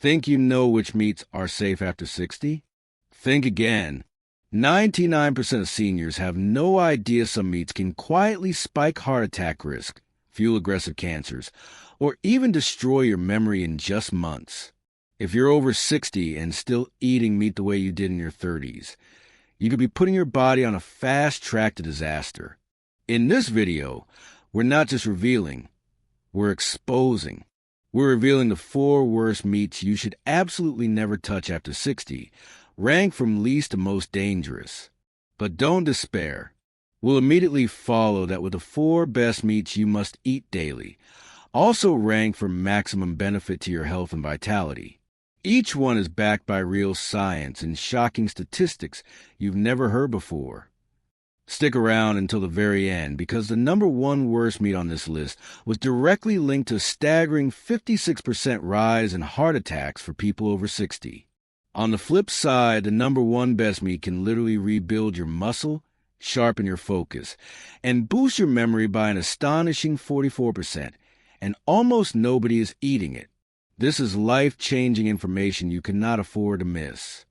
Think you know which meats are safe after 60? Think again. 99% of seniors have no idea some meats can quietly spike heart attack risk, fuel aggressive cancers, or even destroy your memory in just months. If you're over 60 and still eating meat the way you did in your 30s, you could be putting your body on a fast track to disaster. In this video, we're not just revealing, we're exposing. We're revealing the 4 worst meats you should absolutely never touch after 60, ranked from least to most dangerous. But don't despair. We'll immediately follow that with the 4 best meats you must eat daily, also ranked for maximum benefit to your health and vitality. Each one is backed by real science and shocking statistics you've never heard before. Stick around until the very end, because the number 1 worst meat on this list was directly linked to a staggering 56% rise in heart attacks for people over 60. On the flip side, the number 1 best meat can literally rebuild your muscle, sharpen your focus, and boost your memory by an astonishing 44%, and almost nobody is eating it. This is life-changing information you cannot afford to miss.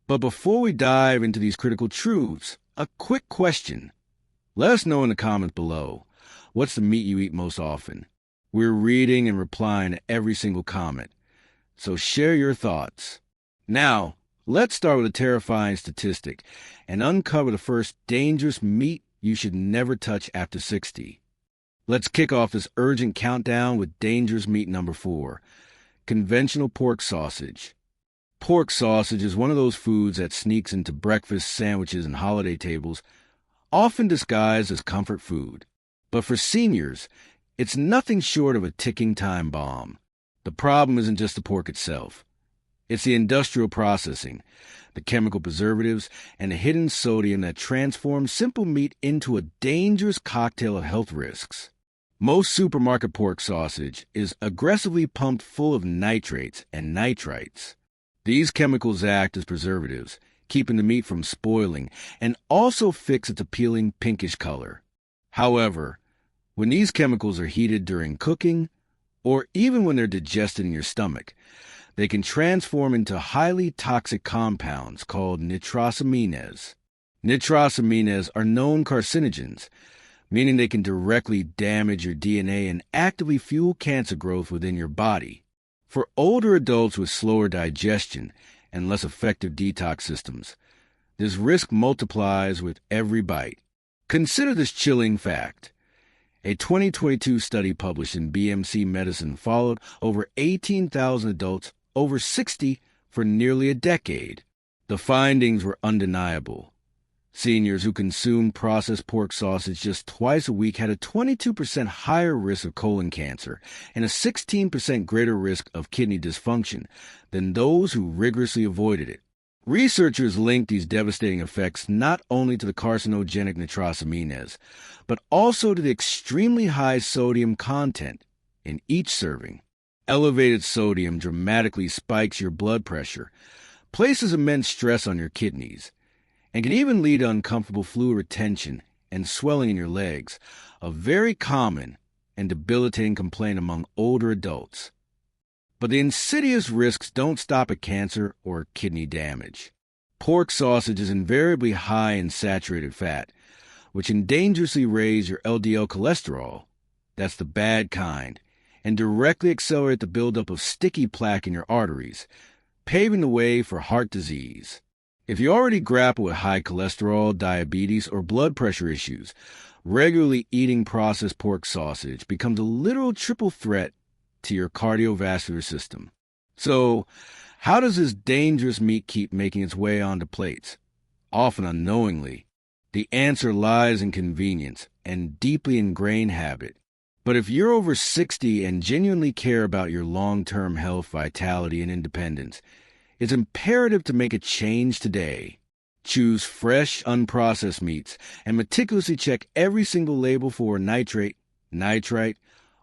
But before we dive into these critical truths, a quick question. Let us know in the comments below. What's the meat you eat most often? We're reading and replying to every single comment, so share your thoughts. Now, let's start with a terrifying statistic and uncover the first dangerous meat you should never touch after 60. Let's kick off this urgent countdown with dangerous meat number 4, conventional pork sausage. Pork sausage is one of those foods that sneaks into breakfast, sandwiches, and holiday tables, often disguised as comfort food. But for seniors, it's nothing short of a ticking time bomb. The problem isn't just the pork itself. It's the industrial processing, the chemical preservatives, and the hidden sodium that transforms simple meat into a dangerous cocktail of health risks. Most supermarket pork sausage is aggressively pumped full of nitrates and nitrites. These chemicals act as preservatives, keeping the meat from spoiling, and also fix its appealing pinkish color. However, when these chemicals are heated during cooking, or even when they're digested in your stomach, they can transform into highly toxic compounds called nitrosamines. Nitrosamines are known carcinogens, meaning they can directly damage your DNA and actively fuel cancer growth within your body. For older adults with slower digestion and less effective detox systems, this risk multiplies with every bite. Consider this chilling fact. A 2022 study published in BMC Medicine followed over 18,000 adults over 60 for nearly a decade. The findings were undeniable. Seniors who consumed processed pork sausage just twice a week had a 22% higher risk of colon cancer and a 16% greater risk of kidney dysfunction than those who rigorously avoided it. Researchers linked these devastating effects not only to the carcinogenic nitrosamines, but also to the extremely high sodium content in each serving. Elevated sodium dramatically spikes your blood pressure, places immense stress on your kidneys, and can even lead to uncomfortable fluid retention and swelling in your legs, a very common and debilitating complaint among older adults. But the insidious risks don't stop at cancer or kidney damage. Pork sausage is invariably high in saturated fat, which can dangerously raise your LDL cholesterol, that's the bad kind, and directly accelerate the buildup of sticky plaque in your arteries, paving the way for heart disease. If you already grapple with high cholesterol, diabetes, or blood pressure issues, regularly eating processed pork sausage becomes a literal triple threat to your cardiovascular system. So, how does this dangerous meat keep making its way onto plates? Often unknowingly. The answer lies in convenience and deeply ingrained habit. But if you're over 60 and genuinely care about your long-term health, vitality, and independence, it's imperative to make a change today. Choose fresh, unprocessed meats and meticulously check every single label for nitrate, nitrite,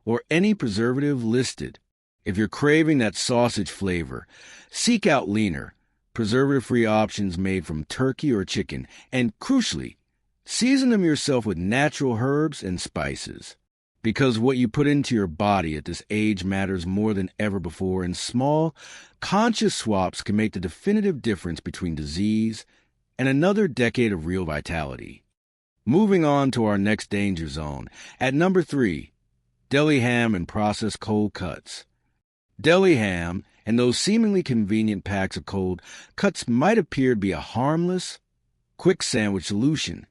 or any preservative listed. If you're craving that sausage flavor, seek out leaner, preservative-free options made from turkey or chicken, and crucially, season them yourself with natural herbs and spices. Because what you put into your body at this age matters more than ever before, and small, conscious swaps can make the definitive difference between disease and another decade of real vitality. Moving on to our next danger zone. At number 3, deli ham and processed cold cuts. Deli ham and those seemingly convenient packs of cold cuts might appear to be a harmless, quick sandwich solution.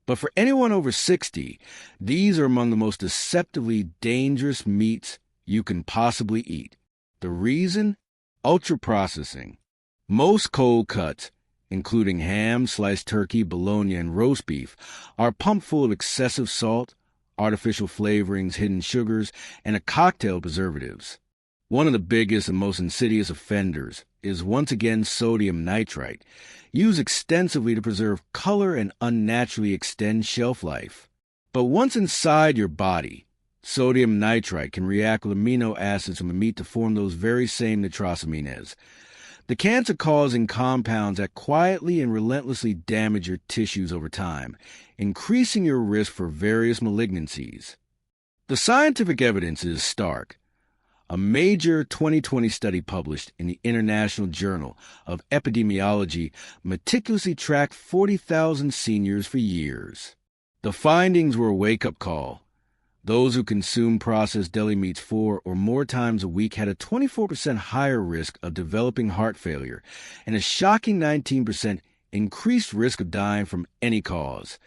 But for anyone over 60, these are among the most deceptively dangerous meats you can possibly eat. The reason? Ultra-processing. Most cold cuts, including ham, sliced turkey, bologna, and roast beef, are pumped full of excessive salt, artificial flavorings, hidden sugars, and a cocktail of preservatives. One of the biggest and most insidious offenders is once again sodium nitrite, used extensively to preserve color and unnaturally extend shelf life. But once inside your body, sodium nitrite can react with amino acids from the meat to form those very same nitrosamines, the cancer-causing compounds that quietly and relentlessly damage your tissues over time, increasing your risk for various malignancies. The scientific evidence is stark. A major 2020 study published in the International Journal of Epidemiology meticulously tracked 40,000 seniors for years. The findings were a wake-up call. Those who consumed processed deli meats 4 or more times a week had a 24% higher risk of developing heart failure and a shocking 19% increased risk of dying from any cause,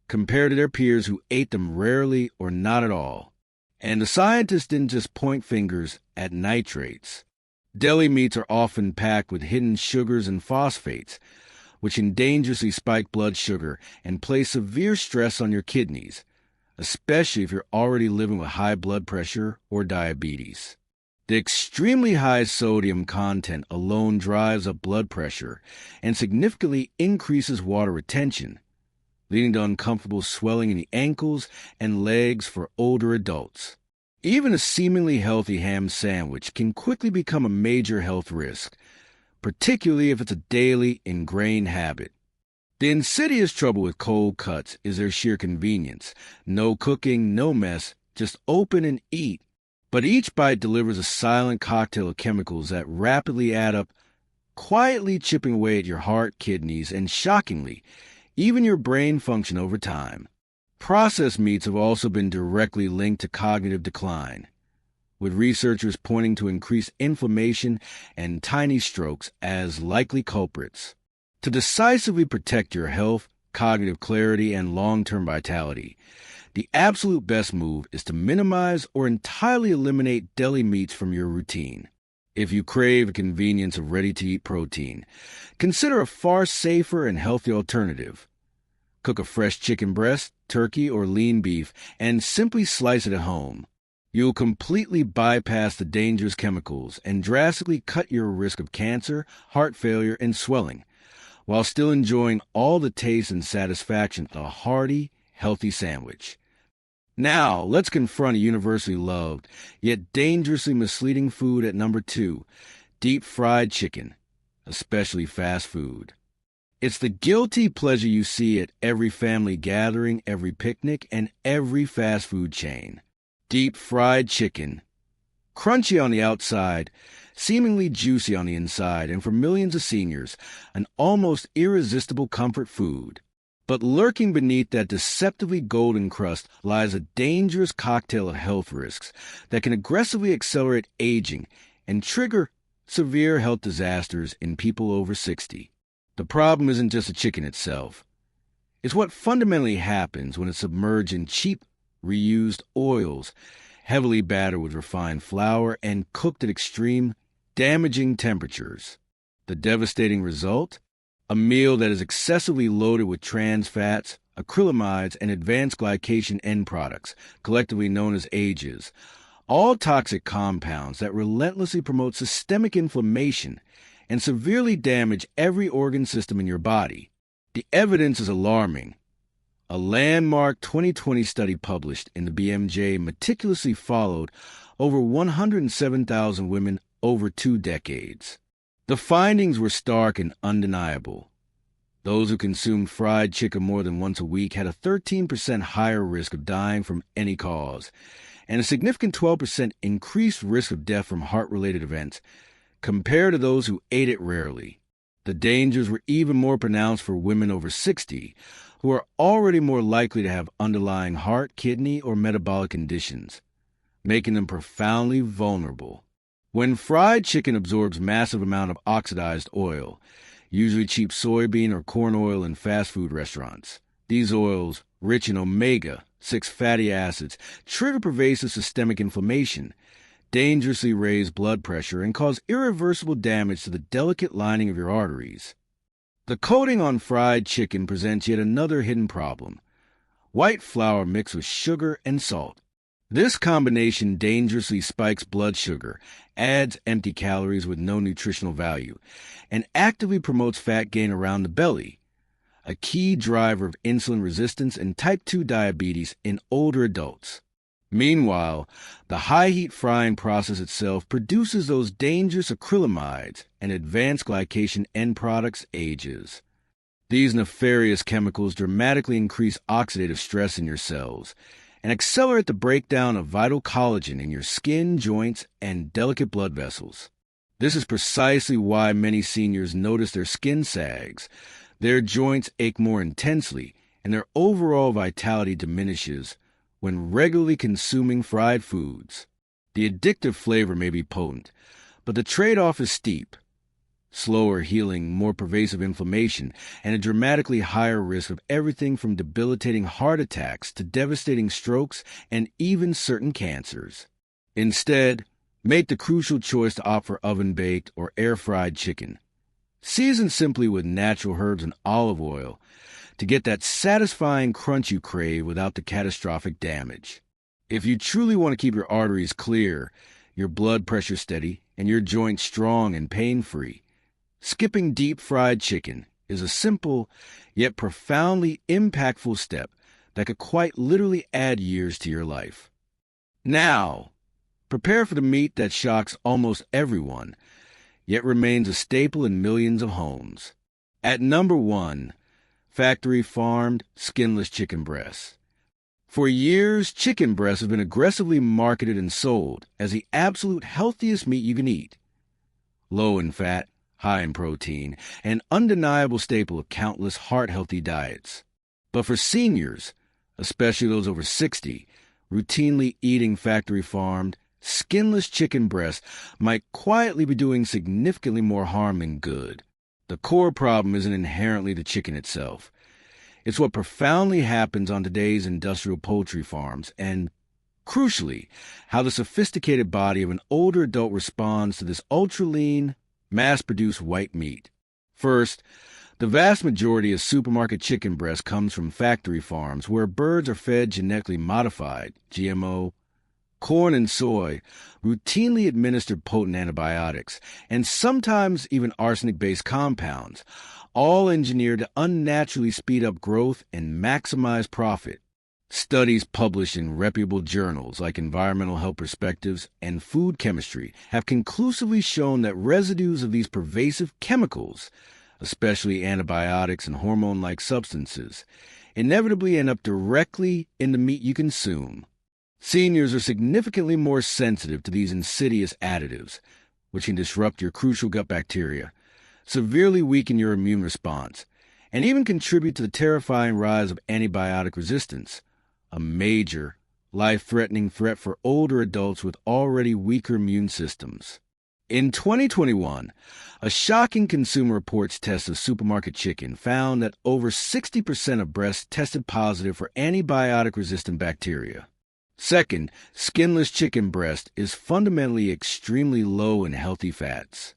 compared to their peers who ate them rarely or not at all. And the scientists didn't just point fingers at nitrates. Deli meats are often packed with hidden sugars and phosphates, which can dangerously spike blood sugar and place severe stress on your kidneys, especially if you're already living with high blood pressure or diabetes. The extremely high sodium content alone drives up blood pressure and significantly increases water retention, leading to uncomfortable swelling in the ankles and legs for older adults. Even a seemingly healthy ham sandwich can quickly become a major health risk, particularly if it's a daily, ingrained habit. The insidious trouble with cold cuts is their sheer convenience. No cooking, no mess, just open and eat. But each bite delivers a silent cocktail of chemicals that rapidly add up, quietly chipping away at your heart, kidneys, and shockingly, even your brain function over time. Processed meats have also been directly linked to cognitive decline, with researchers pointing to increased inflammation and tiny strokes as likely culprits. To decisively protect your health, cognitive clarity, and long-term vitality, the absolute best move is to minimize or entirely eliminate deli meats from your routine. If you crave the convenience of ready-to-eat protein, consider a far safer and healthy alternative. Cook a fresh chicken breast, turkey, or lean beef and simply slice it at home. You'll completely bypass the dangerous chemicals and drastically cut your risk of cancer, heart failure, and swelling, while still enjoying all the taste and satisfaction of a hearty, healthy sandwich. Now, let's confront a universally loved, yet dangerously misleading food at number 2, deep-fried chicken, especially fast food. It's the guilty pleasure you see at every family gathering, every picnic, and every fast food chain. Deep-fried chicken. Crunchy on the outside, seemingly juicy on the inside, and for millions of seniors, an almost irresistible comfort food. But lurking beneath that deceptively golden crust lies a dangerous cocktail of health risks that can aggressively accelerate aging and trigger severe health disasters in people over 60. The problem isn't just the chicken itself. It's what fundamentally happens when it's submerged in cheap, reused oils, heavily battered with refined flour, and cooked at extreme, damaging temperatures. The devastating result? A meal that is excessively loaded with trans fats, acrylamides, and advanced glycation end products, collectively known as AGEs, all toxic compounds that relentlessly promote systemic inflammation and severely damage every organ system in your body. The evidence is alarming. A landmark 2020 study published in the BMJ meticulously followed over 107,000 women over 2 decades. The findings were stark and undeniable. Those who consumed fried chicken more than once a week had a 13% higher risk of dying from any cause, and a significant 12% increased risk of death from heart-related events compared to those who ate it rarely. The dangers were even more pronounced for women over 60, who are already more likely to have underlying heart, kidney, or metabolic conditions, making them profoundly vulnerable. When fried chicken absorbs massive amount of oxidized oil, usually cheap soybean or corn oil in fast food restaurants, these oils, rich in omega-6 fatty acids, trigger pervasive systemic inflammation, dangerously raise blood pressure, and cause irreversible damage to the delicate lining of your arteries. The coating on fried chicken presents yet another hidden problem: white flour mixed with sugar and salt. This combination dangerously spikes blood sugar, adds empty calories with no nutritional value, and actively promotes fat gain around the belly, a key driver of insulin resistance and type 2 diabetes in older adults. Meanwhile, the high-heat frying process itself produces those dangerous acrylamides and advanced glycation end products ages. These nefarious chemicals dramatically increase oxidative stress in your cells and accelerate the breakdown of vital collagen in your skin, joints, and delicate blood vessels. This is precisely why many seniors notice their skin sags, their joints ache more intensely, and their overall vitality diminishes when regularly consuming fried foods. The addictive flavor may be potent, but the trade-off is steep: slower healing, more pervasive inflammation, and a dramatically higher risk of everything from debilitating heart attacks to devastating strokes and even certain cancers. Instead, make the crucial choice to opt for oven-baked or air-fried chicken. Season simply with natural herbs and olive oil to get that satisfying crunch you crave without the catastrophic damage. If you truly want to keep your arteries clear, your blood pressure steady, and your joints strong and pain-free, skipping deep-fried chicken is a simple yet profoundly impactful step that could quite literally add years to your life. Now, prepare for the meat that shocks almost everyone, yet remains a staple in millions of homes. At number 1, factory-farmed, skinless chicken breasts. For years, chicken breasts have been aggressively marketed and sold as the absolute healthiest meat you can eat. Low in fat, high in protein, an undeniable staple of countless heart-healthy diets. But for seniors, especially those over 60, routinely eating factory-farmed, skinless chicken breasts might quietly be doing significantly more harm than good. The core problem isn't inherently the chicken itself. It's what profoundly happens on today's industrial poultry farms and, crucially, how the sophisticated body of an older adult responds to this ultra-lean, mass-produced white meat. First, the vast majority of supermarket chicken breast comes from factory farms where birds are fed genetically modified, GMO, corn and soy, routinely administered potent antibiotics, and sometimes even arsenic-based compounds, all engineered to unnaturally speed up growth and maximize profit. Studies published in reputable journals like Environmental Health Perspectives and Food Chemistry have conclusively shown that residues of these pervasive chemicals, especially antibiotics and hormone-like substances, inevitably end up directly in the meat you consume. Seniors are significantly more sensitive to these insidious additives, which can disrupt your crucial gut bacteria, severely weaken your immune response, and even contribute to the terrifying rise of antibiotic resistance, a major, life-threatening threat for older adults with already weaker immune systems. In 2021, a shocking Consumer Reports test of supermarket chicken found that over 60% of breasts tested positive for antibiotic-resistant bacteria. Second, skinless chicken breast is fundamentally extremely low in healthy fats.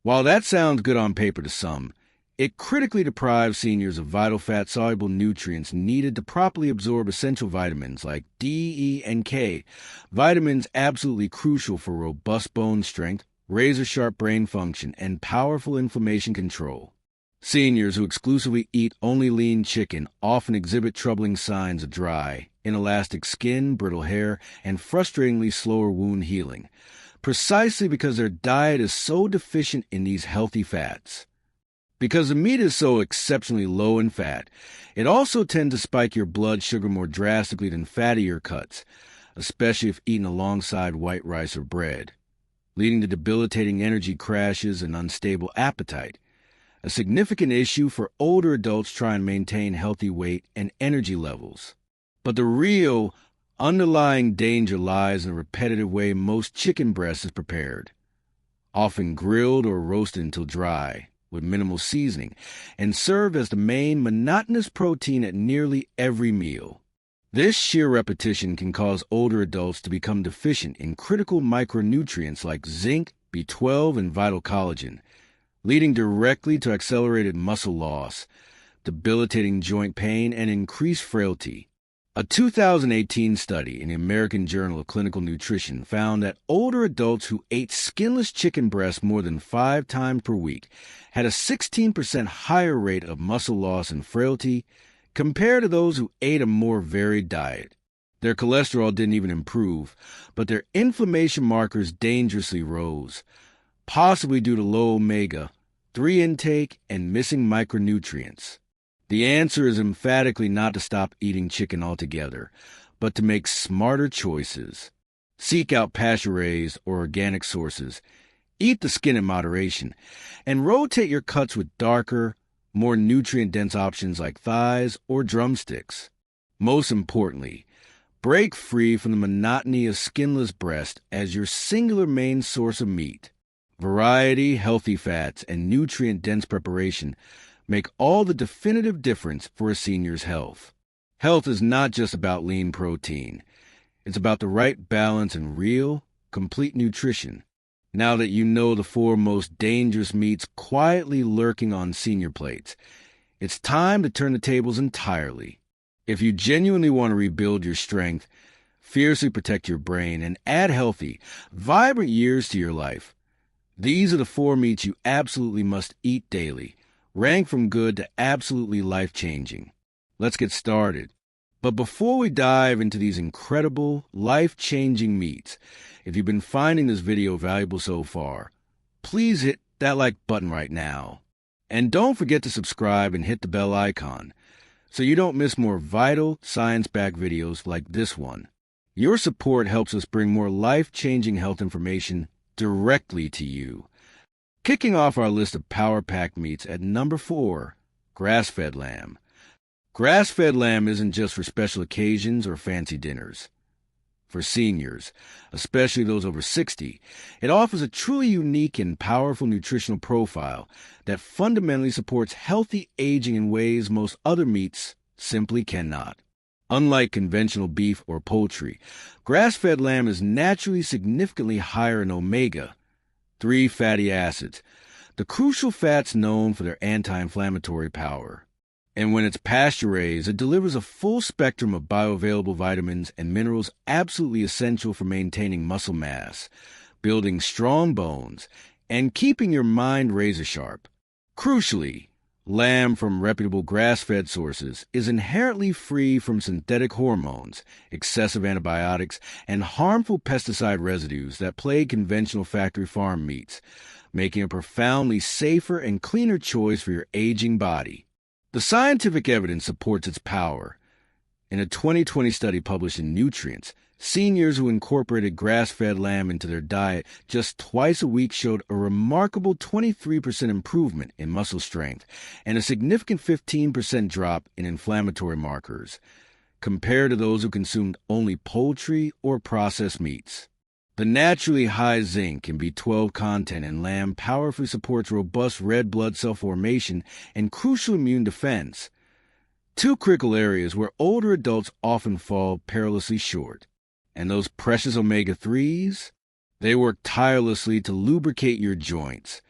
While that sounds good on paper to some, it critically deprives seniors of vital fat-soluble nutrients needed to properly absorb essential vitamins like D, E, and K, vitamins absolutely crucial for robust bone strength, razor-sharp brain function, and powerful inflammation control. Seniors who exclusively eat only lean chicken often exhibit troubling signs of dry, inelastic skin, brittle hair, and frustratingly slower wound healing, precisely because their diet is so deficient in these healthy fats. Because the meat is so exceptionally low in fat, it also tends to spike your blood sugar more drastically than fattier cuts, especially if eaten alongside white rice or bread, leading to debilitating energy crashes and unstable appetite, a significant issue for older adults trying to maintain healthy weight and energy levels. But the real underlying danger lies in the repetitive way most chicken breast is prepared, often grilled or roasted until dry, with minimal seasoning, and served as the main monotonous protein at nearly every meal. This sheer repetition can cause older adults to become deficient in critical micronutrients like zinc, B12, and vital collagen, leading directly to accelerated muscle loss, debilitating joint pain, and increased frailty. A 2018 study in the American Journal of Clinical Nutrition found that older adults who ate skinless chicken breast more than 5 times per week had a 16% higher rate of muscle loss and frailty compared to those who ate a more varied diet. Their cholesterol didn't even improve, but their inflammation markers dangerously rose, possibly due to low omega-3 intake and missing micronutrients. The answer is emphatically not to stop eating chicken altogether, but to make smarter choices. Seek out pasture-raised or organic sources, eat the skin in moderation, and rotate your cuts with darker, more nutrient-dense options like thighs or drumsticks. Most importantly, break free from the monotony of skinless breast as your singular main source of meat. Variety, healthy fats, and nutrient-dense preparation make all the definitive difference for a senior's health. Health is not just about lean protein. It's about the right balance and real, complete nutrition. Now that you know the 4 most dangerous meats quietly lurking on senior plates, it's time to turn the tables entirely. If you genuinely want to rebuild your strength, fiercely protect your brain, and add healthy, vibrant years to your life, these are the 4 meats you absolutely must eat daily, ranked from good to absolutely life-changing. Let's get started. But before we dive into these incredible, life-changing meats, if you've been finding this video valuable so far, please hit that like button right now. And don't forget to subscribe and hit the bell icon so you don't miss more vital, science-backed videos like this one. Your support helps us bring more life-changing health information directly to you. Kicking off our list of power-packed meats at number 4, grass-fed lamb. Grass-fed lamb isn't just for special occasions or fancy dinners. For seniors, especially those over 60, it offers a truly unique and powerful nutritional profile that fundamentally supports healthy aging in ways most other meats simply cannot. Unlike conventional beef or poultry, grass-fed lamb is naturally significantly higher in omega-3 fatty acids, the crucial fats known for their anti-inflammatory power. And when it's pasture-raised, it delivers a full spectrum of bioavailable vitamins and minerals absolutely essential for maintaining muscle mass, building strong bones, and keeping your mind razor-sharp. Crucially, lamb from reputable grass-fed sources is inherently free from synthetic hormones, excessive antibiotics, and harmful pesticide residues that plague conventional factory farm meats, making a profoundly safer and cleaner choice for your aging body. The scientific evidence supports its power. In a 2020 study published in Nutrients, seniors who incorporated grass-fed lamb into their diet just twice a week showed a remarkable 23% improvement in muscle strength and a significant 15% drop in inflammatory markers, compared to those who consumed only poultry or processed meats. The naturally high zinc and B12 content in lamb powerfully supports robust red blood cell formation and crucial immune defense, 2 critical areas where older adults often fall perilously short. And those precious omega-3s, they work tirelessly to lubricate your joints,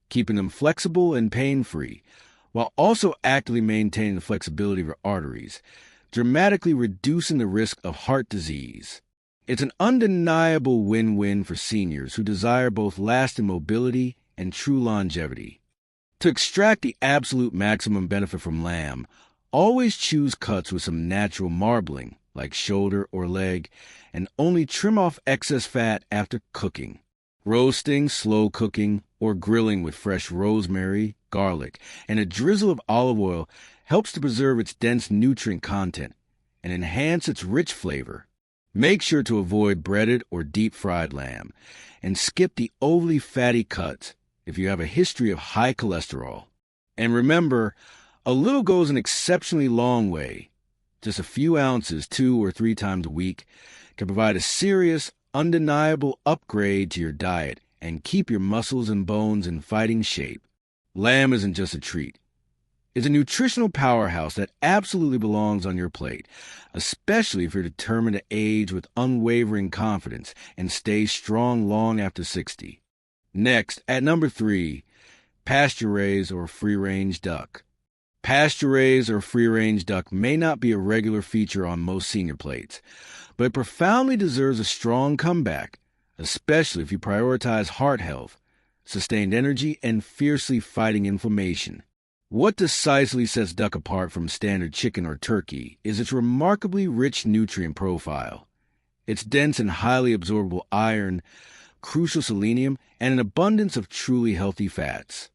keeping them flexible and pain-free, while also actively maintaining the flexibility of your arteries, dramatically reducing the risk of heart disease. It's an undeniable win-win for seniors who desire both lasting mobility and true longevity. To extract the absolute maximum benefit from lamb, always choose cuts with some natural marbling, like shoulder or leg, and only trim off excess fat after cooking. Roasting, slow cooking, or grilling with fresh rosemary, garlic, and a drizzle of olive oil helps to preserve its dense nutrient content and enhance its rich flavor. Make sure to avoid breaded or deep-fried lamb, and skip the overly fatty cuts if you have a history of high cholesterol. And remember, a little goes an exceptionally long way. Just a few ounces 2 or 3 times a week can provide a serious, undeniable upgrade to your diet and keep your muscles and bones in fighting shape. Lamb isn't just a treat. It's a nutritional powerhouse that absolutely belongs on your plate, especially if you're determined to age with unwavering confidence and stay strong long after 60. Next, at number 3, pasture-raised or free-range duck. Pasture-raised or free-range duck may not be a regular feature on most senior plates, but it profoundly deserves a strong comeback, especially if you prioritize heart health, sustained energy, and fiercely fighting inflammation. What decisively sets duck apart from standard chicken or turkey is its remarkably rich nutrient profile. It's dense in highly absorbable iron, crucial selenium, and an abundance of truly healthy fats.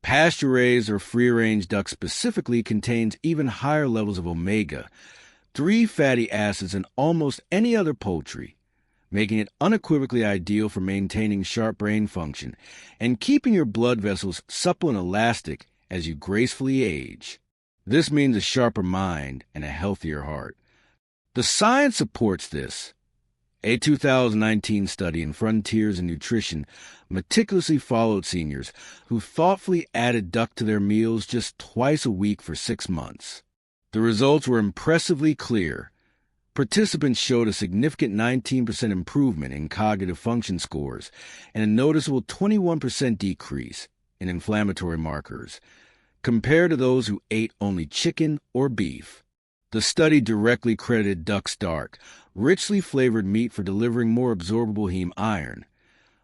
Pasture-raised or free-range duck specifically contains even higher levels of omega-3 fatty acids than almost any other poultry, making it unequivocally ideal for maintaining sharp brain function and keeping your blood vessels supple and elastic as you gracefully age. This means a sharper mind and a healthier heart. The science supports this. A 2019 study in Frontiers in Nutrition meticulously followed seniors who thoughtfully added duck to their meals just twice a week for 6 months. The results were impressively clear. Participants showed a significant 19% improvement in cognitive function scores and a noticeable 21% decrease in inflammatory markers, compared to those who ate only chicken or beef. The study directly credited duck's dark, richly flavored meat for delivering more absorbable heme iron,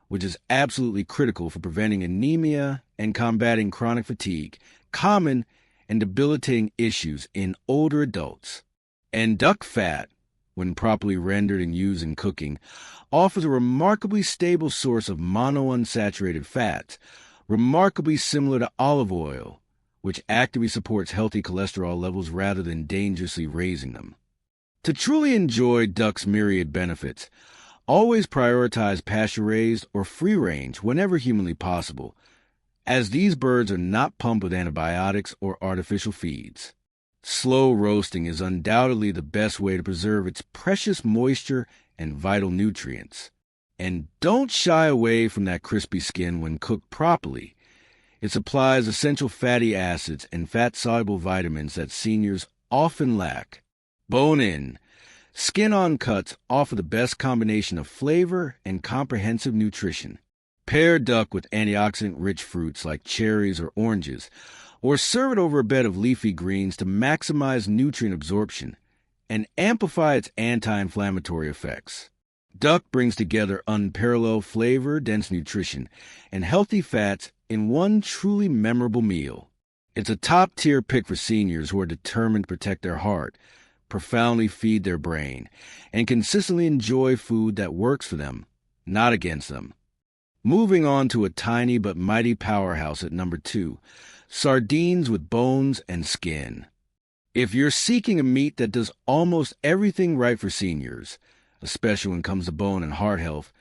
which is absolutely critical for preventing anemia and combating chronic fatigue, common and debilitating issues in older adults. And duck fat, when properly rendered and used in cooking, offers a remarkably stable source of monounsaturated fats, remarkably similar to olive oil, which actively supports healthy cholesterol levels rather than dangerously raising them. To truly enjoy duck's myriad benefits, always prioritize pasture-raised or free-range whenever humanly possible, as these birds are not pumped with antibiotics or artificial feeds. Slow roasting is undoubtedly the best way to preserve its precious moisture and vital nutrients. And don't shy away from that crispy skin when cooked properly. It supplies essential fatty acids and fat-soluble vitamins that seniors often lack. Bone-in, skin-on cuts offer the best combination of flavor and comprehensive nutrition. Pair duck with antioxidant-rich fruits like cherries or oranges, or serve it over a bed of leafy greens to maximize nutrient absorption and amplify its anti-inflammatory effects. Duck brings together unparalleled flavor, dense nutrition, and healthy fats in one truly memorable meal. It's a top-tier pick for seniors who are determined to protect their heart, profoundly feed their brain, and consistently enjoy food that works for them, not against them. Moving on to a tiny but mighty powerhouse at number 2, sardines with bones and skin. If you're seeking a meat that does almost everything right for seniors, especially when it comes to bone and heart health,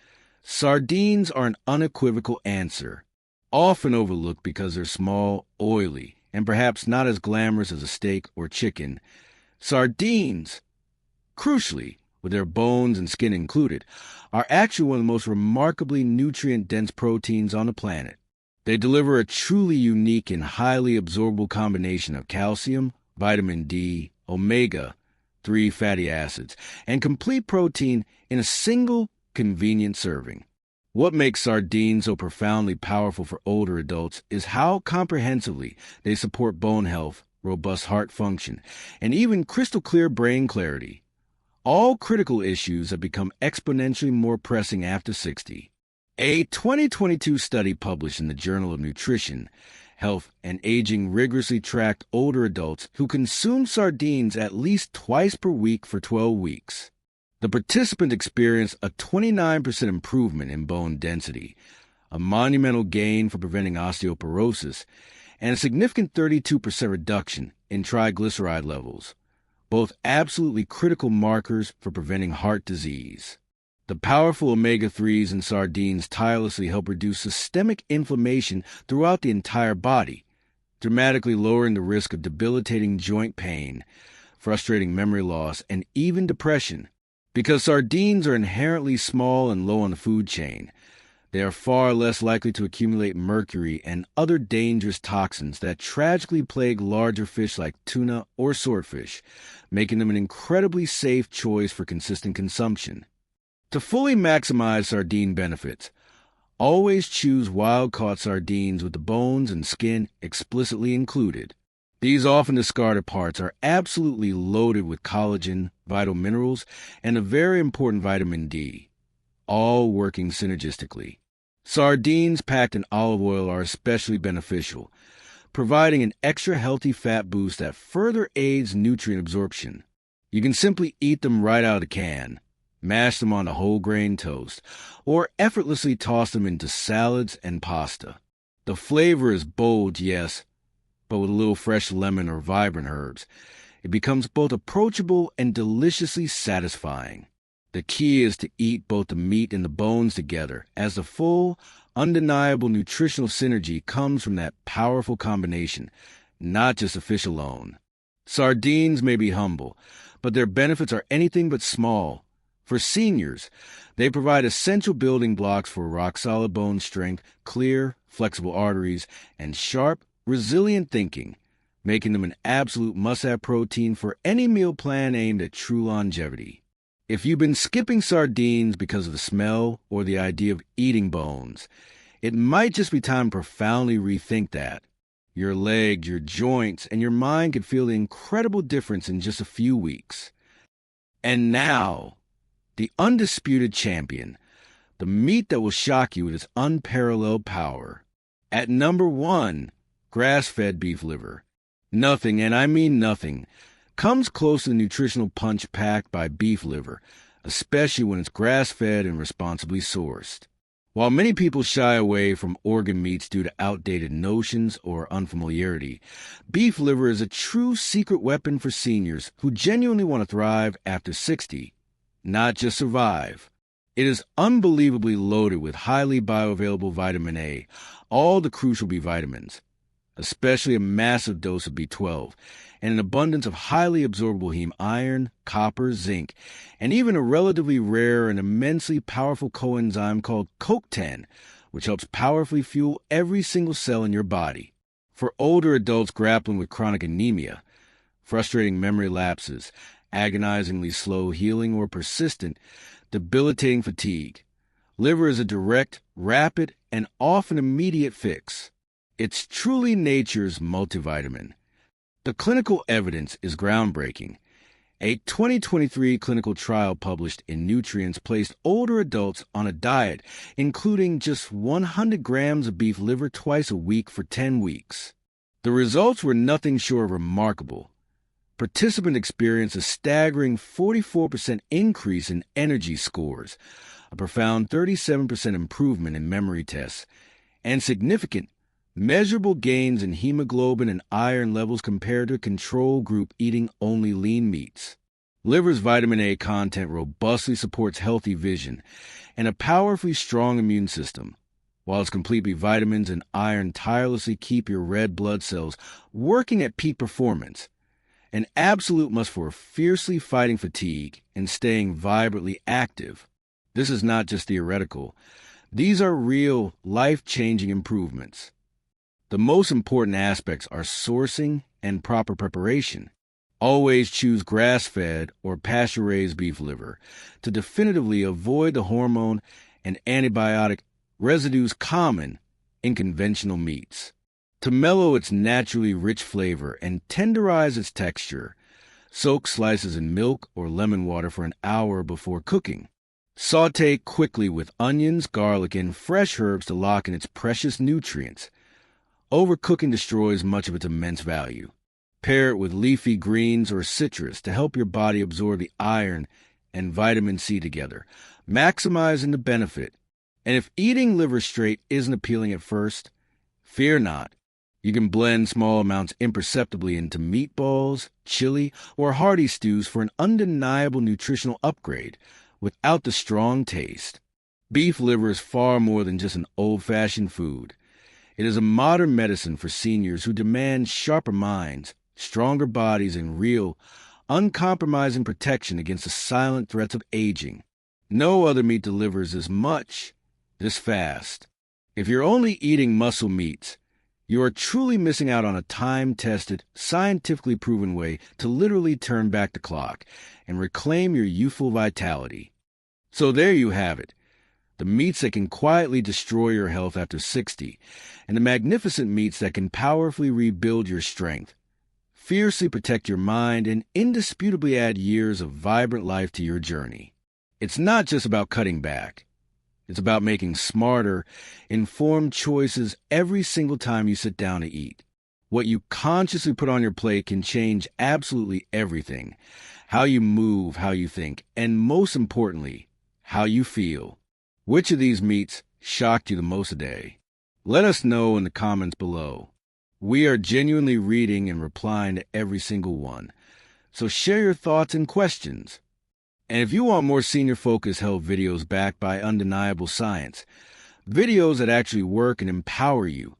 sardines are an unequivocal answer. Often overlooked because they're small, oily, and perhaps not as glamorous as a steak or chicken, sardines, crucially, with their bones and skin included, are actually one of the most remarkably nutrient-dense proteins on the planet. They deliver a truly unique and highly absorbable combination of calcium, vitamin D, omega-3 fatty acids, and complete protein in a single, convenient serving. What makes sardines so profoundly powerful for older adults is how comprehensively they support bone health, robust heart function, and even crystal-clear brain clarity. All critical issues have become exponentially more pressing after 60. A 2022 study published in the Journal of Nutrition, Health, and Aging rigorously tracked older adults who consumed sardines at least twice per week for 12 weeks. The participants experienced a 29% improvement in bone density, a monumental gain for preventing osteoporosis, and a significant 32% reduction in triglyceride levels, both absolutely critical markers for preventing heart disease. The powerful omega-3s in sardines tirelessly help reduce systemic inflammation throughout the entire body, dramatically lowering the risk of debilitating joint pain, frustrating memory loss, and even depression. Because sardines are inherently small and low on the food chain, they are far less likely to accumulate mercury and other dangerous toxins that tragically plague larger fish like tuna or swordfish, making them an incredibly safe choice for consistent consumption. To fully maximize sardine benefits, always choose wild-caught sardines with the bones and skin explicitly included. These often discarded parts are absolutely loaded with collagen, vital minerals, and a very important vitamin D, all working synergistically. Sardines packed in olive oil are especially beneficial, providing an extra healthy fat boost that further aids nutrient absorption. You can simply eat them right out of the can, mash them on a whole grain toast, or effortlessly toss them into salads and pasta. The flavor is bold, yes, but with a little fresh lemon or vibrant herbs, it becomes both approachable and deliciously satisfying. The key is to eat both the meat and the bones together, as the full, undeniable nutritional synergy comes from that powerful combination, not just the fish alone. Sardines may be humble, but their benefits are anything but small. For seniors, they provide essential building blocks for rock-solid bone strength, clear, flexible arteries, and sharp, resilient thinking, making them an absolute must-have protein for any meal plan aimed at true longevity. If you've been skipping sardines because of the smell or the idea of eating bones, it might just be time to profoundly rethink that. Your legs, your joints, and your mind could feel the incredible difference in just a few weeks. And now, the undisputed champion, the meat that will shock you with its unparalleled power. At number 1, grass-fed beef liver. Nothing, and I mean nothing, comes close to the nutritional punch packed by beef liver, especially when it's grass-fed and responsibly sourced. While many people shy away from organ meats due to outdated notions or unfamiliarity, beef liver is a true secret weapon for seniors who genuinely want to thrive after 60, not just survive. It is unbelievably loaded with highly bioavailable vitamin A, all the crucial B vitamins, especially a massive dose of B12, and an abundance of highly absorbable heme iron, copper, zinc, and even a relatively rare and immensely powerful coenzyme called CoQ10, which helps powerfully fuel every single cell in your body. For older adults grappling with chronic anemia, frustrating memory lapses, agonizingly slow healing, or persistent, debilitating fatigue, liver is a direct, rapid, and often immediate fix. It's truly nature's multivitamin. The clinical evidence is groundbreaking. A 2023 clinical trial published in Nutrients placed older adults on a diet including just 100 grams of beef liver twice a week for 10 weeks. The results were nothing short of remarkable. Participants experienced a staggering 44% increase in energy scores, a profound 37% improvement in memory tests, and significant measurable gains in hemoglobin and iron levels compared to a control group eating only lean meats. Liver's vitamin A content robustly supports healthy vision and a powerfully strong immune system, while its complete B vitamins and iron tirelessly keep your red blood cells working at peak performance. An absolute must for fiercely fighting fatigue and staying vibrantly active. This is not just theoretical. These are real, life-changing improvements. The most important aspects are sourcing and proper preparation. Always choose grass-fed or pasture-raised beef liver to definitively avoid the hormone and antibiotic residues common in conventional meats. To mellow its naturally rich flavor and tenderize its texture, soak slices in milk or lemon water for an hour before cooking. Sauté quickly with onions, garlic, and fresh herbs to lock in its precious nutrients. Overcooking destroys much of its immense value. Pair it with leafy greens or citrus to help your body absorb the iron and vitamin C together, maximizing the benefit. And if eating liver straight isn't appealing at first, fear not. You can blend small amounts imperceptibly into meatballs, chili, or hearty stews for an undeniable nutritional upgrade without the strong taste. Beef liver is far more than just an old-fashioned food. It is a modern medicine for seniors who demand sharper minds, stronger bodies, and real, uncompromising protection against the silent threats of aging. No other meat delivers as much, this fast. If you're only eating muscle meats, you are truly missing out on a time-tested, scientifically proven way to literally turn back the clock and reclaim your youthful vitality. So there you have it. The meats that can quietly destroy your health after 60, and the magnificent meats that can powerfully rebuild your strength, fiercely protect your mind, and indisputably add years of vibrant life to your journey. It's not just about cutting back. It's about making smarter, informed choices every single time you sit down to eat. What you consciously put on your plate can change absolutely everything. How you move, how you think, and most importantly, how you feel. Which of these meats shocked you the most today? Let us know in the comments below. We are genuinely reading and replying to every single one. So share your thoughts and questions. And if you want more senior-focused health videos backed by undeniable science, videos that actually work and empower you,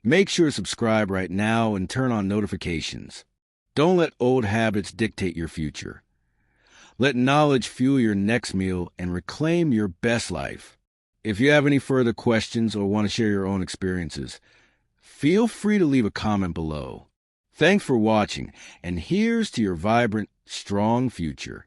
make sure to subscribe right now and turn on notifications. Don't let old habits dictate your future. Let knowledge fuel your next meal and reclaim your best life. If you have any further questions or want to share your own experiences, feel free to leave a comment below. Thanks for watching, and here's to your vibrant, strong future.